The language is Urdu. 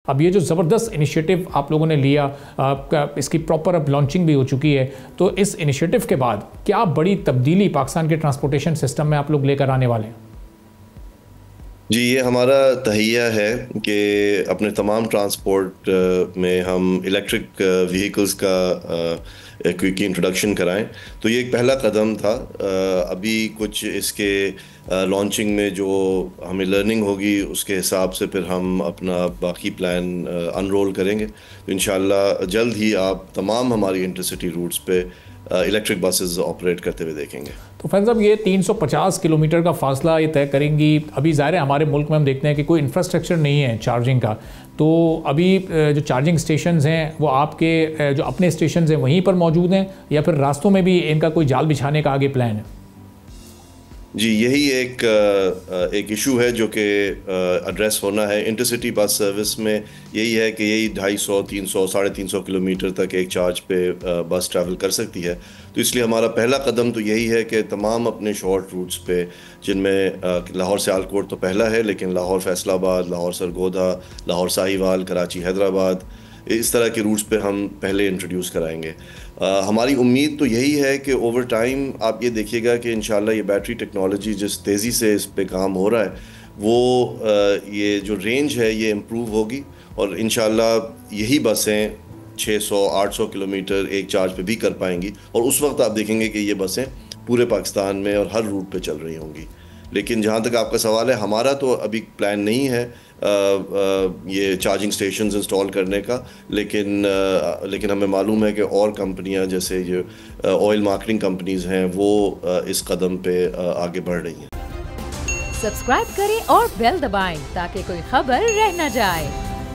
اب یہ جو زبردست انیشیٹو آپ لوگوں نے لیا، اس کی پراپر اب لانچنگ بھی ہو چکی ہے، تو اس انیشیٹو کے بعد کیا بڑی تبدیلی پاکستان کے ٹرانسپورٹیشن سسٹم میں آپ لوگ لے کر آنے والے ہیں؟ جی، یہ ہمارا تہیہ ہے کہ اپنے تمام ٹرانسپورٹ میں ہم الیکٹرک وہیکلز کا کی انٹروڈکشن کرائیں. تو یہ ایک پہلا قدم تھا. ابھی کچھ اس کے لانچنگ میں جو ہمیں لرننگ ہوگی اس کے حساب سے پھر ہم اپنا باقی پلان انرول کریں گے. تو انشاءاللہ جلد ہی آپ تمام ہماری انٹرسٹی روٹس پہ الیکٹرک بسز آپریٹ کرتے ہوئے دیکھیں گے. تو فیض صاحب، یہ 350 کلومیٹر کا فاصلہ یہ طے کریں گی. ابھی ظاہر ہے ہمارے ملک میں ہم دیکھتے ہیں کہ کوئی انفراسٹرکچر نہیں ہے چارجنگ کا، تو ابھی جو چارجنگ اسٹیشنز ہیں وہ آپ کے جو اپنے اسٹیشنز ہیں وہیں پر موجود ہیں، یا پھر راستوں میں بھی ان کا کوئی جال بچھانے کا آگے پلان ہے؟ جی، یہی ایک ایشو ہے جو کہ ایڈریس ہونا ہے. انٹرسٹی بس سروس میں یہی ہے کہ یہی 250 300 350 کلومیٹر تک ایک چارج پہ بس ٹریول کر سکتی ہے. تو اس لیے ہمارا پہلا قدم تو یہی ہے کہ تمام اپنے شارٹ روٹس پہ، جن میں لاہور سیالکوٹ تو پہلا ہے، لیکن لاہور فیصل آباد، لاہور سرگودا، لاہور ساہیوال، کراچی حیدرآباد، اس طرح کے روٹس پہ ہم پہلے انٹروڈیوس کرائیں گے. ہماری امید تو یہی ہے کہ اوور ٹائم آپ یہ دیکھیے گا کہ انشاءاللہ یہ بیٹری ٹیکنالوجی جس تیزی سے اس پہ کام ہو رہا ہے، وہ یہ جو رینج ہے یہ امپروو ہوگی، اور انشاءاللہ یہی بسیں 600 800 کلومیٹر ایک چارج پہ بھی کر پائیں گی. اور اس وقت آپ دیکھیں گے کہ یہ بسیں پورے پاکستان میں اور ہر روٹ پہ چل رہی ہوں گی. لیکن جہاں تک آپ کا سوال ہے، ہمارا تو ابھی پلان نہیں ہے یہ چارجنگ سٹیشنز انسٹال کرنے کا، لیکن ہمیں معلوم ہے کہ اور کمپنیاں جیسے یہ آئل مارکیٹنگ کمپنیز ہیں وہ اس قدم پہ آگے بڑھ رہی ہیں. سبسکرائب کریں اور بیل دبائیں تاکہ کوئی خبر رہ نہ جائے.